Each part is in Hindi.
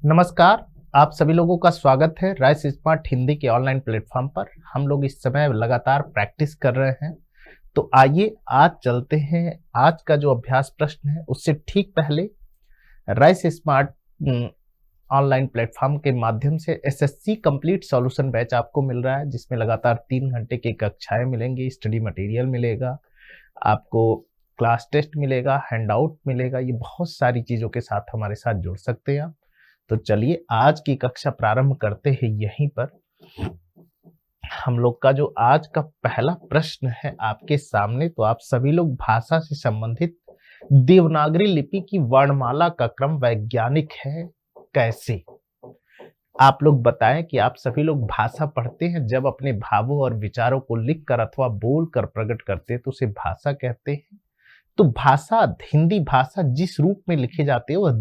नमस्कार। आप सभी लोगों का स्वागत है राइस स्मार्ट हिंदी के ऑनलाइन प्लेटफॉर्म पर। हम लोग इस समय लगातार प्रैक्टिस कर रहे हैं, तो आइए आज चलते हैं। आज का जो अभ्यास प्रश्न है उससे ठीक पहले राइस स्मार्ट ऑनलाइन प्लेटफॉर्म के माध्यम से एसएससी कंप्लीट सॉल्यूशन बैच आपको मिल रहा है, जिसमें लगातार 3 घंटे की कक्षाएं मिलेंगी, स्टडी मटेरियल मिलेगा, आपको क्लास टेस्ट मिलेगा, हैंडआउट मिलेगा। ये बहुत सारी चीज़ों के साथ हमारे साथ जुड़ सकते हैं आप। तो चलिए आज की कक्षा प्रारंभ करते हैं। यहीं पर हम लोग का जो आज का पहला प्रश्न है आपके सामने, तो आप सभी लोग भाषा से संबंधित देवनागरी लिपि की वर्णमाला का क्रम वैज्ञानिक है कैसे? आप लोग बताएं कि आप सभी लोग भाषा पढ़ते हैं, जब अपने भावों और विचारों को लिखकर अथवा बोलकर प्रकट करते हैं तो उसे भाषा कहते हैं। तो भाषा, हिंदी भाषा जिस रूप में लिखे जाते हैं वह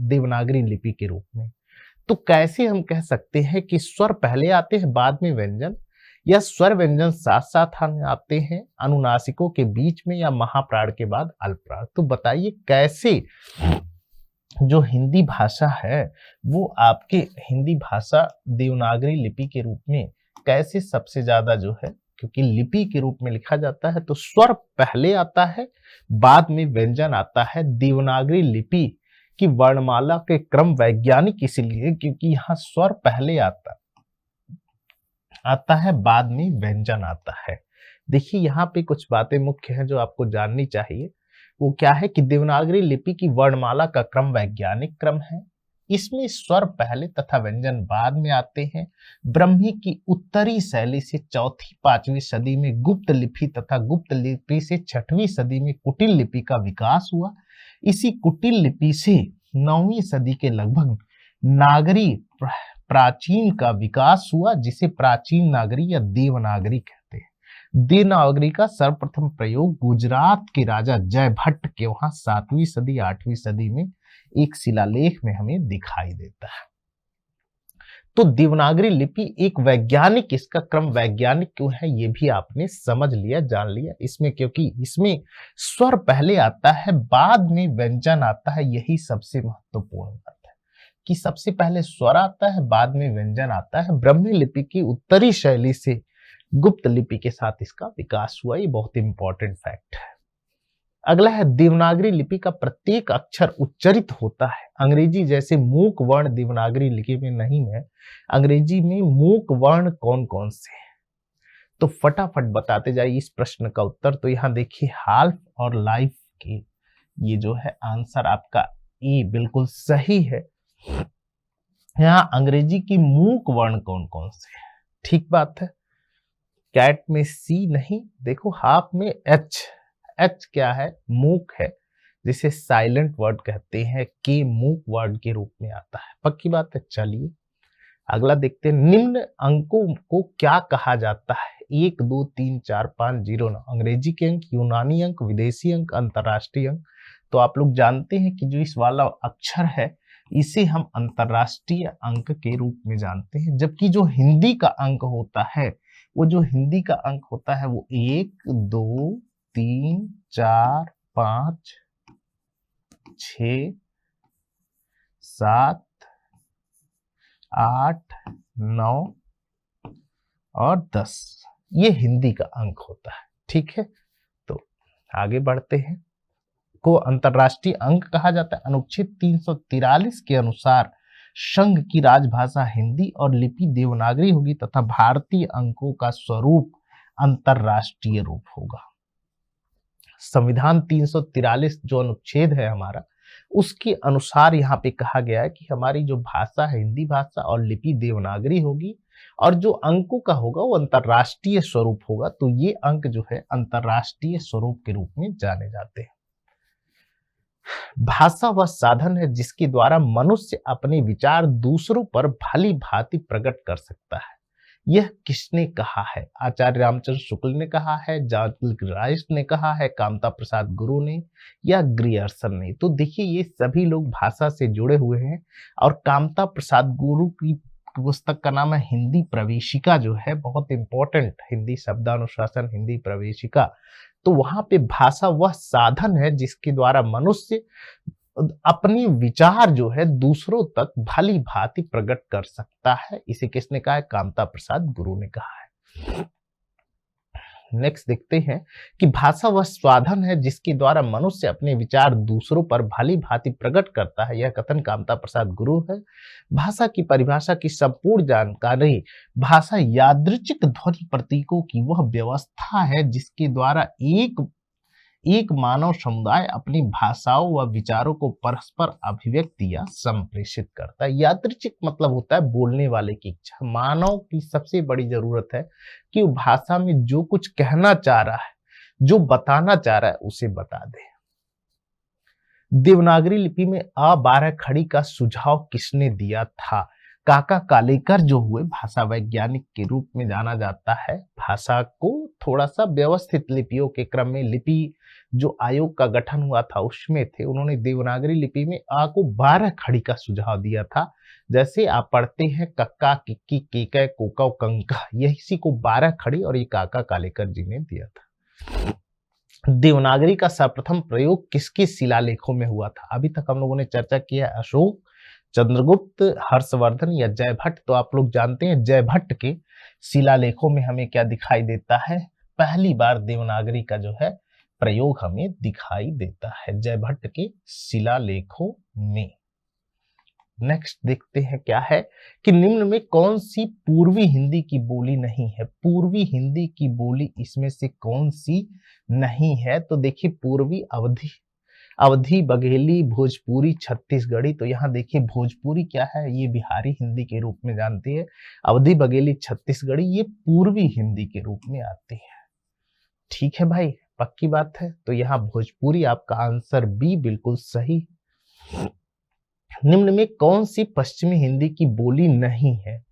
देवनागरी लिपि के रूप में। तो कैसे हम कह सकते हैं कि स्वर पहले आते हैं बाद में व्यंजन, या स्वर व्यंजन साथ साथ आते हैं अनुनासिकों के बीच में, या महाप्राण के बाद अल्पप्राण? तो बताइए कैसे जो हिंदी भाषा है वो आपके हिंदी भाषा देवनागरी लिपि के रूप में कैसे सबसे ज्यादा जो है, क्योंकि लिपि के रूप में लिखा जाता है तो स्वर पहले आता है बाद में व्यंजन आता है। देवनागरी लिपि की वर्णमाला के क्रम वैज्ञानिक इसलिए क्योंकि यहाँ स्वर पहले आता है बाद में व्यंजन आता है। देखिए यहाँ पे कुछ बातें मुख्य हैं जो आपको जाननी चाहिए। वो क्या है कि देवनागरी लिपि की वर्णमाला का क्रम वैज्ञानिक क्रम है। इसमें स्वर पहले तथा व्यंजन बाद में आते हैं। ब्रह्मी की उत्तरी शैली से 4वीं-5वीं सदी में गुप्त लिपि तथा गुप्त लिपि से 6वीं सदी में कुटिल लिपि का विकास हुआ। इसी कुटिल लिपि से 9वीं सदी के लगभग नागरी प्राचीन का विकास हुआ, जिसे प्राचीन नागरी या देवनागरी कहते हैं। देवनागरी का सर्वप्रथम प्रयोग गुजरात के राजा जयभट्ट के वहां 7वीं सदी 8वीं सदी में एक शिलालेख में हमें दिखाई देता है। तो देवनागरी लिपि एक वैज्ञानिक, इसका क्रम वैज्ञानिक क्यों है ये भी आपने समझ लिया, जान लिया इसमें, क्योंकि इसमें स्वर पहले आता है बाद में व्यंजन आता है। यही सबसे महत्वपूर्ण बात है कि सबसे पहले स्वर आता है बाद में व्यंजन आता है। ब्राह्मी लिपि की उत्तरी शैली से गुप्त लिपि के साथ इसका विकास हुआ। ये बहुत इंपॉर्टेंट फैक्ट है। अगला है देवनागरी लिपि का प्रत्येक अक्षर उच्चरित होता है। अंग्रेजी जैसे मूक वर्ण देवनागरी लिपि में नहीं है। अंग्रेजी में मूक वर्ण कौन कौन से हैं, तो फटाफट बताते जाइए इस प्रश्न का उत्तर। तो यहाँ देखिए हाल्फ और लाइफ के ये जो है आंसर आपका ए बिल्कुल सही है। यहाँ अंग्रेजी की मूक वर्ण कौन कौन से हैं, ठीक बात है। कैट में सी नहीं, देखो हाफ में एच। एच क्या है? मूक है, जिसे साइलेंट वर्ड कहते हैं। के मूक वर्ड के रूप में आता है, पक्की बात है। चलिए अगला देखते हैं। निम्न अंकों को क्या कहा जाता है? 1 2 3 4 5 0 9। अंग्रेजी के अंक, यूनानी अंक, विदेशी अंक, अंतरराष्ट्रीय अंक। तो आप लोग जानते हैं कि जो इस वाला अक्षर है इसे हम अंतरराष्ट्रीय अंक के रूप में जानते हैं, जबकि जो हिंदी का अंक होता है वो जो हिंदी का अंक होता है वो 1 2 3 4 5 6 7 8 9 और 10, ये हिंदी का अंक होता है, ठीक है। तो आगे बढ़ते हैं। को अंतरराष्ट्रीय अंक कहा जाता है। अनुच्छेद 343 के अनुसार संघ की राजभाषा हिंदी और लिपि देवनागरी होगी तथा भारतीय अंकों का स्वरूप अंतरराष्ट्रीय रूप होगा। संविधान 343 जो अनुच्छेद है हमारा, उसके अनुसार यहाँ पे कहा गया है कि हमारी जो भाषा है हिंदी भाषा और लिपि देवनागरी होगी, और जो अंकों का होगा वो अंतरराष्ट्रीय स्वरूप होगा। तो ये अंक जो है अंतरराष्ट्रीय स्वरूप के रूप में जाने जाते हैं। भाषा वह साधन है जिसके द्वारा मनुष्य अपने विचार दूसरों पर भली भांति प्रकट कर सकता है। यह किसने कहा है? आचार्य रामचंद्र शुक्ल ने कहा है, जॉर्ज राइस ने कहा है, कामता प्रसाद गुरु ने, या ग्रियर्सन ने? तो देखिए ये सभी लोग भाषा से जुड़े हुए हैं। और कामता प्रसाद गुरु की पुस्तक का नाम है हिंदी प्रवेशिका, जो है बहुत इंपॉर्टेंट, हिंदी शब्दानुशासन हिंदी प्रवेशिका। तो वहां पे भाषा वह साधन है जिसके द्वारा मनुष्य अपने विचार जो है दूसरों तक भली भांति प्रकट कर सकता है। इसे किसने कहा है? कामता प्रसाद गुरु ने कहा है। नेक्स्ट देखते हैं कि भाषा वह साधन है जिसके द्वारा मनुष्य अपने विचार दूसरों पर भली भांति प्रकट करता है। यह कथन कामता प्रसाद गुरु है। भाषा की परिभाषा की संपूर्ण जानकारी। भाषा यादृच्छिक ध्वनि प्रतीकों की वह व्यवस्था है जिसके द्वारा एक मानव समुदाय अपनी भाषाओं व विचारों को परस्पर अभिव्यक्ति या संप्रेषित करता है। यादृच्छिक मतलब होता है बोलने वाले की इच्छा। मानव की सबसे बड़ी जरूरत है कि वो भाषा में जो कुछ कहना चाह रहा है, जो बताना चाह रहा है, उसे बता दे। देवनागरी लिपि में अ12 खड़ी का सुझाव किसने दिया था? काका कालेकर जो हुए भाषा वैज्ञानिक के रूप में जाना जाता है। भाषा को थोड़ा सा व्यवस्थित लिपियों के क्रम में लिपि जो आयोग का गठन हुआ था उसमें थे। उन्होंने देवनागरी लिपि में आ को 12 खड़ी का सुझाव दिया था। जैसे आप पढ़ते हैं कक्का, किक्की, केकै, कोका, कंका, यही को 12 खड़ी और ये काका कालेकर जी ने दिया था। देवनागरी का सर्वप्रथम प्रयोग किसके शिलालेखों में हुआ था? अभी तक हम लोगों ने चर्चा किया है अशोक, चंद्रगुप्त, हर्षवर्धन या जयभट्ट। तो आप लोग जानते हैं जयभट्ट के शिलालेखों में हमें क्या दिखाई देता है? पहली बार देवनागरी का जो है प्रयोग हमें दिखाई देता है जयभट्ट के शिलालेखों में। नेक्स्ट देखते हैं क्या है कि निम्न में कौन सी पूर्वी हिंदी की बोली नहीं है? पूर्वी हिंदी की बोली इसमें से कौन सी नहीं है? तो देखिए पूर्वी अवधी, बघेली, भोजपुरी, छत्तीसगढ़ी। तो यहाँ देखिए भोजपुरी क्या है? ये बिहारी हिंदी के रूप में जानती है। अवधी, बघेली, छत्तीसगढ़ी ये पूर्वी हिंदी के रूप में आती है। ठीक है भाई, पक्की बात है। तो यहाँ भोजपुरी आपका आंसर बी बिल्कुल सही। निम्न में कौन सी पश्चिमी हिंदी की बोली नहीं है?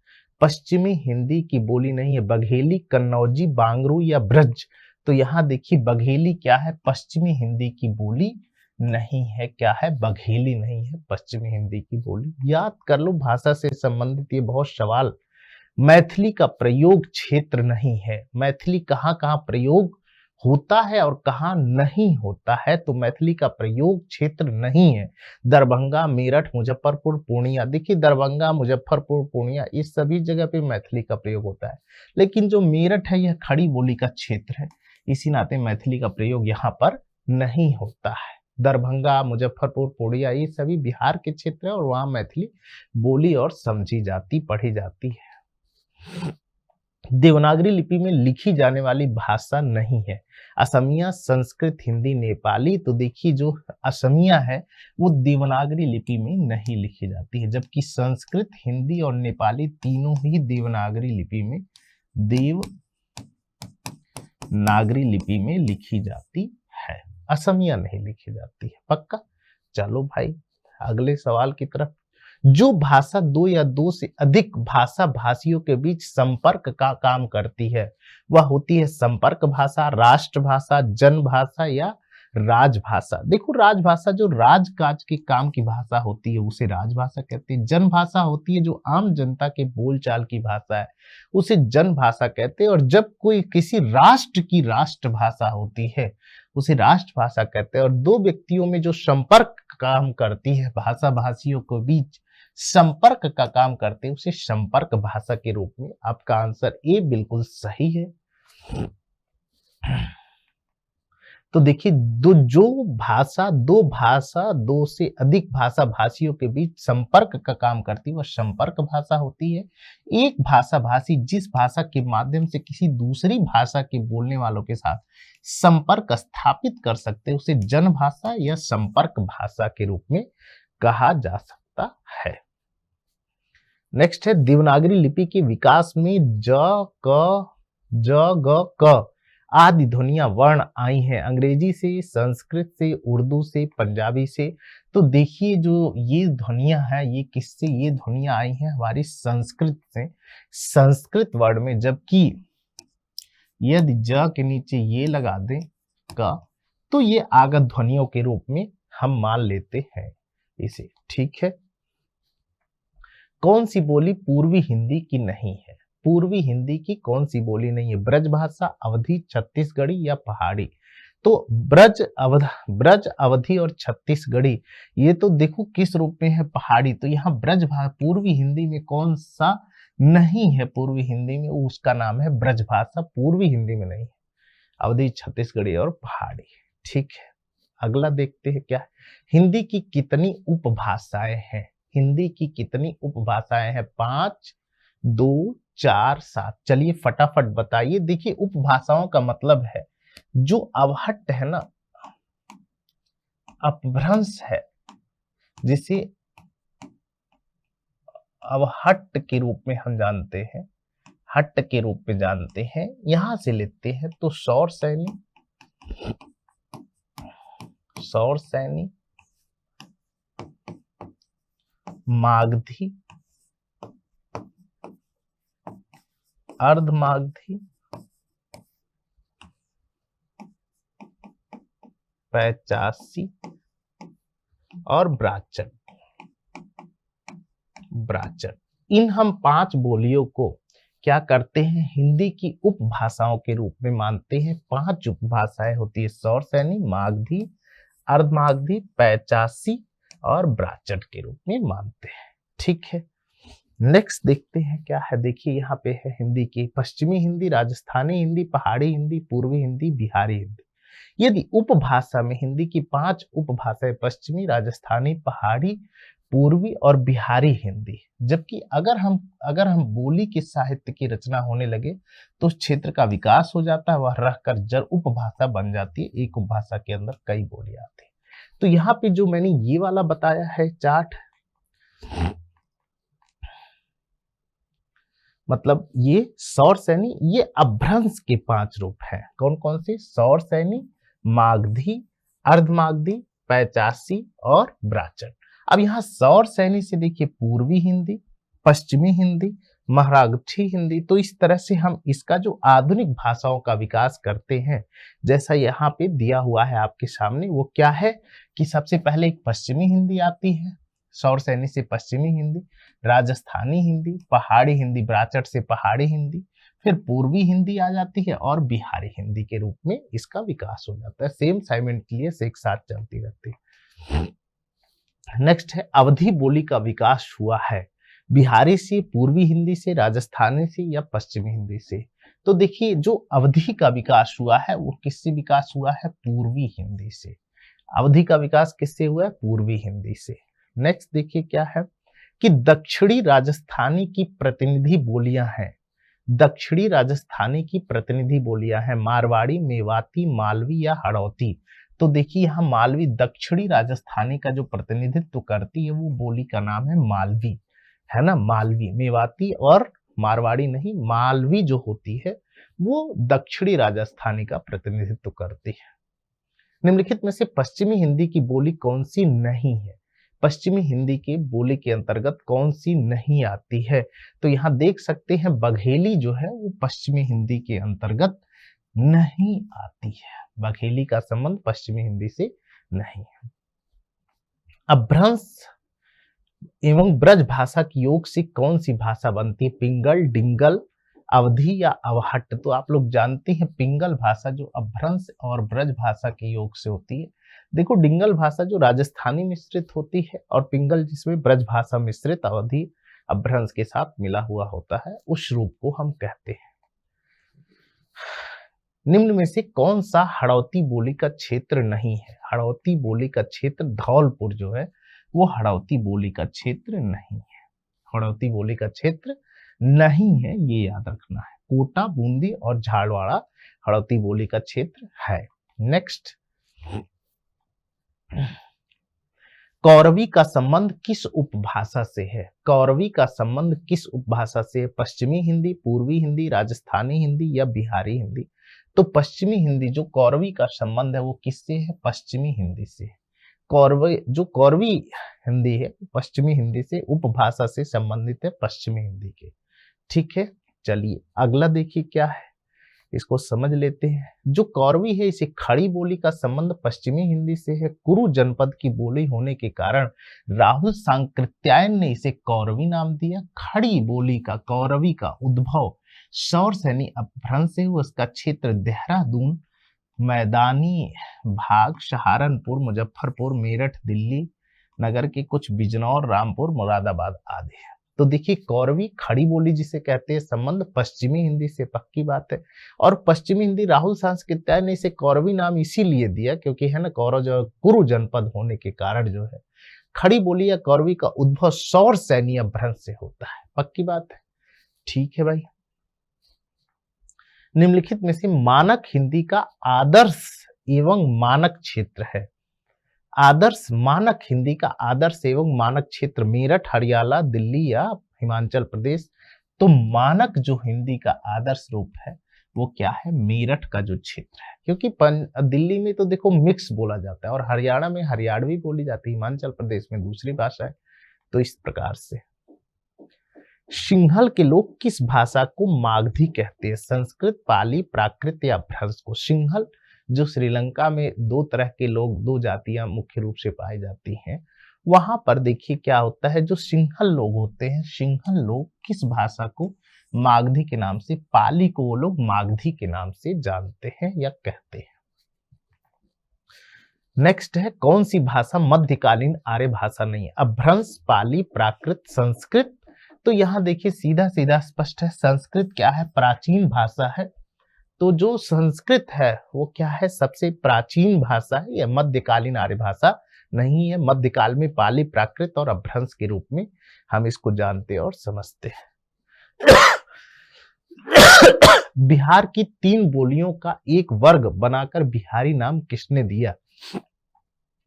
पश्चिमी हिंदी की बोली नहीं है। बघेली, कन्नौजी, बांगरू या ब्रज। तो यहाँ देखिए बघेली क्या है? पश्चिमी हिंदी की बोली नहीं है। क्या है? बघेली नहीं है पश्चिमी हिंदी की बोली। याद कर लो, भाषा से संबंधित ये बहुत सवाल। मैथिली का प्रयोग क्षेत्र नहीं है। मैथिली कहाँ कहाँ प्रयोग होता है और कहाँ नहीं होता है? तो मैथिली का प्रयोग क्षेत्र नहीं है। दरभंगा, मेरठ, मुजफ्फरपुर, पूर्णिया। देखिए दरभंगा, मुजफ्फरपुर, पूर्णिया इस सभी जगह पे मैथिली का प्रयोग होता है, लेकिन जो मेरठ है यह खड़ी बोली का क्षेत्र है, इसी नाते मैथिली का प्रयोग यहाँ पर नहीं होता है। दरभंगा, मुजफ्फरपुर, पूर्णिया ये सभी बिहार के क्षेत्र है और वहां मैथिली बोली और समझी जाती, पढ़ी जाती है। देवनागरी लिपि में लिखी जाने वाली भाषा नहीं है। असमिया, संस्कृत, हिंदी, नेपाली। तो देखिए जो असमिया है वो देवनागरी लिपि में नहीं लिखी जाती है, जबकि संस्कृत, हिंदी और नेपाली तीनों ही देवनागरी लिपि में लिखी जाती है। असमिया नहीं लिखी जाती है। पक्का? चलो भाई अगले सवाल की तरफ। जो भाषा दो या दो से अधिक भाषा भाषियों के बीच संपर्क का काम करती है वह होती है संपर्क भाषा, राष्ट्रभाषा, जनभाषा या राजभाषा। देखो राजभाषा जो राजकाज के काम की भाषा होती है उसे राजभाषा कहते हैं। जनभाषा होती है जो आम जनता के बोलचाल की भाषा है उसे जनभाषा कहते हैं। और जब कोई किसी राष्ट्र की राष्ट्रभाषा होती है उसे राष्ट्रभाषा कहते हैं। और दो व्यक्तियों में जो संपर्क काम करती है, भाषा भाषियों के बीच संपर्क का काम करते हैं, उसे संपर्क भाषा के रूप में। आपका आंसर ए बिल्कुल सही है। तो देखिए दो से अधिक भाषा भाषियों के बीच संपर्क का काम करती है वह संपर्क भाषा होती है। एक भाषा भाषी जिस भाषा के माध्यम से किसी दूसरी भाषा के बोलने वालों के साथ संपर्क स्थापित कर सकते हैं उसे जनभाषा या संपर्क भाषा के रूप में कहा जा सकता है। नेक्स्ट है देवनागरी लिपि के विकास में ज, ग, क आदि ध्वनियां वर्ण आई हैं अंग्रेजी से, संस्कृत से, उर्दू से, पंजाबी से। तो देखिए जो ये ध्वनियां हैं ये किससे? ये ध्वनियां आई हैं हमारी संस्कृत से, संस्कृत वर्ण में। जबकि यदि ज के नीचे ये लगा दें का तो ये आगत ध्वनियों के रूप में हम मान लेते हैं इसे। ठीक है। कौन सी बोली पूर्वी हिंदी की नहीं है? पूर्वी हिंदी की कौन सी बोली नहीं है? ब्रजभाषा, अवधी, छत्तीसगढ़ी या पहाड़ी। तो ब्रज अवधी और छत्तीसगढ़ी, ये तो देखो किस रूप में है, पहाड़ी। तो यहाँ ब्रज भाषा पूर्वी हिंदी में कौन सा नहीं है, पूर्वी हिंदी में उसका नाम है ब्रज भाषा, पूर्वी हिंदी में नहीं है। अवधी, छत्तीसगढ़ी और पहाड़ी। ठीक है, अगला देखते हैं क्या है। हिंदी की कितनी उपभाषाएं हैं? हिंदी की कितनी उपभाषाएं हैं? 5, 2, 4, 7। चलिए फटाफट बताइए। देखिए उपभाषाओं का मतलब है जो अवहट्ट है ना, अपभ्रंश है, जिसे अवहट्ट के रूप में हम जानते हैं, हट्ट के रूप में जानते हैं, यहां से लेते हैं तो सौर सैनी, मागधी, अर्धमागधी, पैचासी और ब्राचन। इन हम 5 बोलियों को क्या करते हैं, हिंदी की उपभाषाओं के रूप में मानते हैं। 5 उपभाषाएं होती है, सौर सैनी, मागधी, अर्धमागधी, पैचासी और ब्राचट के रूप में मानते हैं। ठीक है, नेक्स्ट देखते हैं क्या है। देखिए यहाँ पे है हिंदी की पश्चिमी हिंदी, राजस्थानी हिंदी, पहाड़ी हिंदी, पूर्वी हिंदी, बिहारी हिंदी। यदि उपभाषा में हिंदी की 5 उपभाषाएं पश्चिमी, राजस्थानी, पहाड़ी, पूर्वी और बिहारी हिंदी, जबकि अगर हम बोली के साहित्य की रचना होने लगे तो उस क्षेत्र का विकास हो जाता है, वह रहकर जड़ उपभाषा बन जाती है। एक उपभाषा के अंदर कई बोलियां आती है। तो यहाँ पे जो मैंने ये वाला बताया है चार्ट, मतलब ये सौर सैनी, ये अभ्रंश के 5 रूप हैं। कौन कौन से? सौर सैनी, मागधी, अर्धमागधी, पैचासी और ब्राचन। अब यहाँ सौर सैनी से देखिए पूर्वी हिंदी, पश्चिमी हिंदी, मराठी हिंदी। तो इस तरह से हम इसका जो आधुनिक भाषाओं का विकास करते हैं, जैसा यहाँ पे दिया हुआ है आपके सामने, वो क्या है कि सबसे पहले एक पश्चिमी हिंदी आती है, सौर सैनी से पश्चिमी हिंदी, राजस्थानी हिंदी, पहाड़ी हिंदी, ब्राचट से पहाड़ी हिंदी, फिर पूर्वी हिंदी आ जाती है और बिहारी हिंदी के रूप में इसका विकास हो जाता है। सेम साइमल्टेनियस एक साथ चलती रहती है। नेक्स्ट है अवधी बोली का विकास हुआ है बिहारी से, पूर्वी हिंदी से, राजस्थानी से या पश्चिमी हिंदी से। तो देखिए जो अवधी का विकास हुआ है वो किससे विकास हुआ है? पूर्वी हिंदी से। अवधी का विकास किससे हुआ है? पूर्वी हिंदी से। नेक्स्ट देखिए क्या है कि दक्षिणी राजस्थानी की प्रतिनिधि बोलियां हैं। दक्षिणी राजस्थानी की प्रतिनिधि बोलियां हैं मारवाड़ी, मेवाती, मालवी या हड़ौती। तो देखिए यहाँ मालवी, दक्षिणी राजस्थानी का जो प्रतिनिधित्व करती है वो बोली का नाम है मालवी, है ना। मालवी, मेवाती और मारवाड़ी नहीं, मालवी जो होती है वो दक्षिणी राजस्थानी का प्रतिनिधित्व करती है। निम्नलिखित में से पश्चिमी हिंदी की बोली कौन सी नहीं है? पश्चिमी हिंदी के बोली के अंतर्गत कौन सी नहीं आती है? तो यहाँ देख सकते हैं बघेली जो है वो पश्चिमी हिंदी के अंतर्गत नहीं आती है। बघेली का संबंध पश्चिमी हिंदी से नहीं है। अभ्रंश एवं ब्रज भाषा के योग से कौन सी भाषा बनती है? पिंगल, डिंगल, अवधी या अवहट्ट। तो आप लोग जानते हैं पिंगल भाषा जो अभ्रंश और ब्रज भाषा के योग से होती है। देखो डिंगल भाषा जो राजस्थानी मिश्रित होती है और पिंगल जिसमें ब्रज भाषा मिश्रित अवधी अभ्रंश के साथ मिला हुआ होता है, उस रूप को हम कहते हैं। निम्न में से कौन सा हड़ौती बोली का क्षेत्र नहीं है? हड़ौती बोली का क्षेत्र धौलपुर जो है वो हड़ौती बोली का क्षेत्र नहीं है। हड़ौती बोली का क्षेत्र नहीं है, ये याद रखना है। कोटा, बूंदी और झाड़वाड़ा हड़ौती बोली का क्षेत्र है। नेक्स्ट, कौरवी का संबंध किस उपभाषा से है? कौरवी का संबंध किस उपभाषा से है? पश्चिमी हिंदी, पूर्वी हिंदी, राजस्थानी हिंदी या बिहारी हिंदी। तो पश्चिमी हिंदी जो कौरवी का संबंध है वो किससे है? पश्चिमी हिंदी से। कौरवी हिंदी है पश्चिमी हिंदी से, उपभाषा से संबंधित है पश्चिमी हिंदी के। ठीक है, चलिए अगला देखिए क्या है, इसको समझ लेते हैं। जो कौरवी है इसे खड़ी बोली का संबंध पश्चिमी हिंदी से है। कुरु जनपद की बोली होने के कारण राहुल सांकृत्यायन ने इसे कौरवी नाम दिया। खड़ी बोली का, कौरवी का उद्भव सौर सैनी अपभ्रंश से हुआ। उसका क्षेत्र देहरादून मैदानी भाग सहारनपुर, मुजफ्फरपुर, मेरठ, दिल्ली नगर के कुछ, बिजनौर, रामपुर, मुरादाबाद आदि है। तो देखिए कौरवी खड़ी बोली जिसे कहते हैं संबंध पश्चिमी हिंदी से पक्की बात है। और पश्चिमी हिंदी राहुल सांस्कृत्याय ने इसे कौरवी नाम इसीलिए दिया क्योंकि है ना कौरव जो कुरु जनपद होने के कारण जो है खड़ी बोली या कौरवी का उद्भव सौर सैन्य अपभ्रंश से होता है। पक्की बात है, ठीक है भाई। निम्नलिखित में से मानक हिंदी का आदर्श एवं मानक क्षेत्र है। आदर्श मानक हिंदी का आदर्श एवं मानक क्षेत्र मेरठ, हरियाणा, दिल्ली या हिमाचल प्रदेश। तो मानक जो हिंदी का आदर्श रूप है वो क्या है, मेरठ का जो क्षेत्र है, क्योंकि दिल्ली में तो देखो मिक्स बोला जाता है और हरियाणा में हरियाणवी बोली जाती है, हिमाचल प्रदेश में दूसरी भाषा है। तो इस प्रकार से सिंहल के लोग किस भाषा को मागधी कहते हैं, संस्कृत, पाली, प्राकृत या भ्रंश को। सिंहल जो श्रीलंका में दो तरह के लोग, दो जातियां मुख्य रूप से पाई जाती हैं, वहां पर देखिए क्या होता है, जो सिंहल लोग होते हैं, सिंहल लोग किस भाषा को मागधी के नाम से, पाली को वो लोग मागधी के नाम से जानते हैं या कहते हैं। नेक्स्ट है कौन सी भाषा मध्यकालीन आर्य भाषा नहीं है, अपभ्रंश, पाली, प्राकृत, संस्कृत। तो यहां देखिए सीधा सीधा स्पष्ट है, संस्कृत क्या है, प्राचीन भाषा है। तो जो संस्कृत है वो क्या है, सबसे प्राचीन भाषा है, यह मध्यकालीन आर्य भाषा नहीं है। मध्यकाल में पाली, प्राकृत और अपभ्रंश के रूप में हम इसको जानते और समझते हैं। बिहार की 3 बोलियों का एक वर्ग बनाकर बिहारी नाम किसने दिया,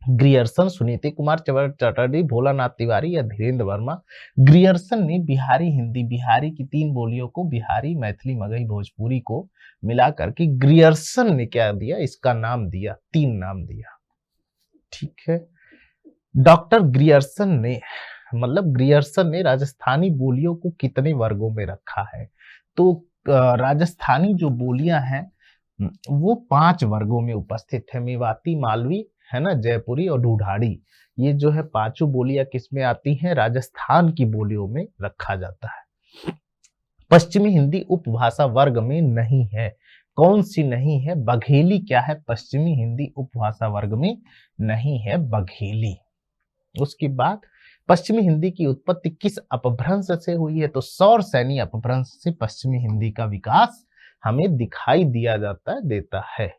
ग्रियर्सन, सुनीति कुमार चटर्जी, भोलानाथ तिवारी या धीरेन्द्र वर्मा। ग्रियर्सन ने बिहारी हिंदी, बिहारी की 3 बोलियों को, बिहारी, मैथिली, मगही, भोजपुरी को मिला करके ग्रियर्सन ने क्या दिया, इसका नाम दिया, 3 नाम दिया, ठीक है। डॉक्टर ग्रियर्सन ने ग्रियर्सन ने राजस्थानी बोलियों को कितने वर्गों में रखा है, तो राजस्थानी जो बोलियां हैं वो 5 वर्गों में उपस्थित है, मेवाती, मालवी, है ना, जयपुरी और ढूढ़ाड़ी। ये जो है 5 बोलियां किसमें आती हैं, राजस्थान की बोलियों में रखा जाता है। पश्चिमी हिंदी उपभाषा वर्ग में नहीं है, कौन सी नहीं है, बघेली क्या है, पश्चिमी हिंदी उपभाषा वर्ग में नहीं है, बघेली। उसके बाद पश्चिमी हिंदी की उत्पत्ति किस अपभ्रंश से हुई है, तो सौर सैन्य अपभ्रंश से पश्चिमी हिंदी का विकास हमें दिखाई दिया देता है।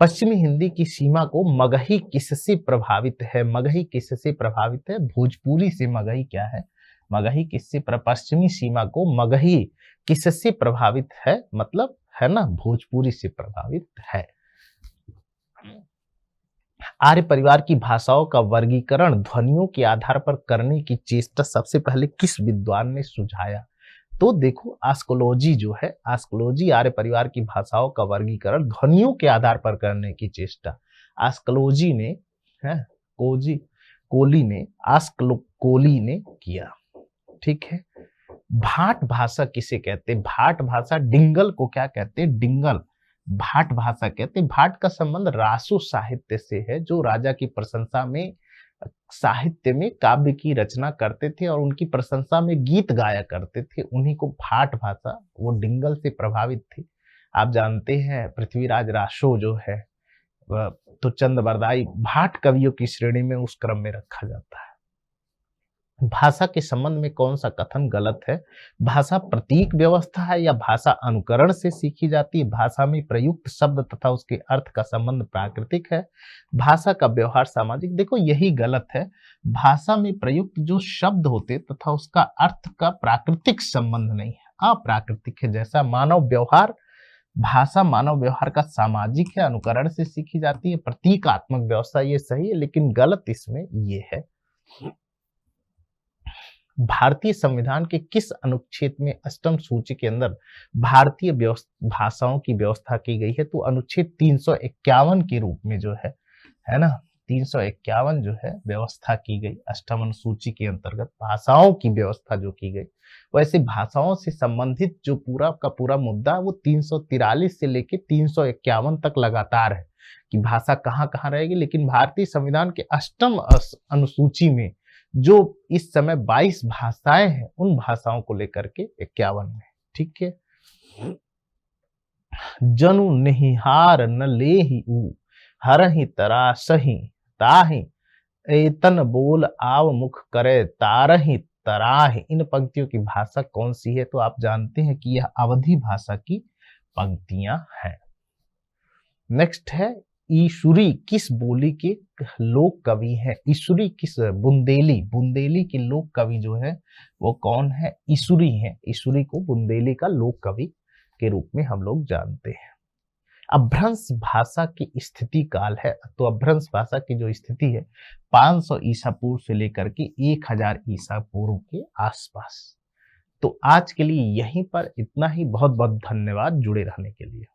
पश्चिमी हिंदी की सीमा को मगही किससे प्रभावित है, मगही किससे प्रभावित है, भोजपुरी से। मगही क्या है, मगही किससे, पश्चिमी सीमा को मगही किससे प्रभावित है, मतलब है ना भोजपुरी से प्रभावित है। आर्य परिवार की भाषाओं का वर्गीकरण ध्वनियों के आधार पर करने की चेष्टा सबसे पहले किस विद्वान ने सुझाया, तो देखो आस्कोलॉजी जो है, आस्कोलॉजी आर्य परिवार की भाषाओं का वर्गीकरण ध्वनियों के आधार पर करने की चेष्टा आस्कोलॉजी ने, है कोली ने किया, ठीक है। भाट भाषा किसे कहते हैं, भाट भाषा, डिंगल को क्या कहते हैं, डिंगल भाट भाषा कहते हैं। भाट का संबंध रासो साहित्य से है, जो राजा की प्रशंसा में साहित्य में काव्य की रचना करते थे और उनकी प्रशंसा में गीत गाया करते थे, उन्हीं को भाट भाषा, वो डिंगल से प्रभावित थे। आप जानते हैं पृथ्वीराज रासो जो है तो चंद बरदाई भाट कवियों की श्रेणी में उस क्रम में रखा जाता है। भाषा के संबंध में कौन सा कथन गलत है, भाषा प्रतीक व्यवस्था है या भाषा अनुकरण से सीखी जाती है, भाषा में प्रयुक्त शब्द तथा उसके अर्थ का संबंध प्राकृतिक है, भाषा का व्यवहार सामाजिक। देखो यही गलत है, भाषा में प्रयुक्त जो शब्द होते तथा उसका अर्थ का प्राकृतिक संबंध नहीं है, अप्राकृतिक है। जैसा मानव व्यवहार, भाषा मानव व्यवहार का सामाजिक है, अनुकरण से सीखी जाती है, प्रतीकात्मक व्यवस्था, ये सही है, लेकिन गलत इसमें ये है। भारतीय संविधान के किस अनुच्छेद में अष्टम सूची के अंदर भारतीय भाषाओं की व्यवस्था की गई है, तो अनुच्छेद 351 के रूप में जो है ना 351 जो है व्यवस्था की गई अष्टम अनुसूची के अंतर्गत भाषाओं की व्यवस्था जो की गई। वैसे भाषाओं से संबंधित जो पूरा का पूरा मुद्दा वो 343 से लेके 351 तक लगातार है कि भाषा कहाँ कहाँ रहेगी, लेकिन भारतीय संविधान के अष्टम अनुसूची में जो इस समय 22 भाषाएं हैं, उन भाषाओं को लेकर के 51 में, ठीक है। जनु निहार न लेहि ऊ, हरहि तरासहि ताहि, एतन बोल आव मुख करे तारहि तराहि। इन पंक्तियों की भाषा कौन सी है? तो आप जानते हैं कि यह अवधी भाषा की पंक्तियां हैं। नेक्स्ट है, ईशुरी किस बोली के लोक कवि हैं? ईशुरी किस, बुंदेली, बुंदेली के लोक कवि जो है वो कौन है? ईशुरी है। ईशुरी को बुंदेली का लोक कवि के रूप में हम लोग जानते हैं। अभ्रंश भाषा की स्थिति काल है, तो अभ्रंश भाषा की जो स्थिति है 500 ईसा पूर्व से लेकर के 1000 ईसा पूर्व के आसपास। तो आज के लिए यहीं पर इतना ही। बहुत बहुत धन्यवाद जुड़े रहने के लिए।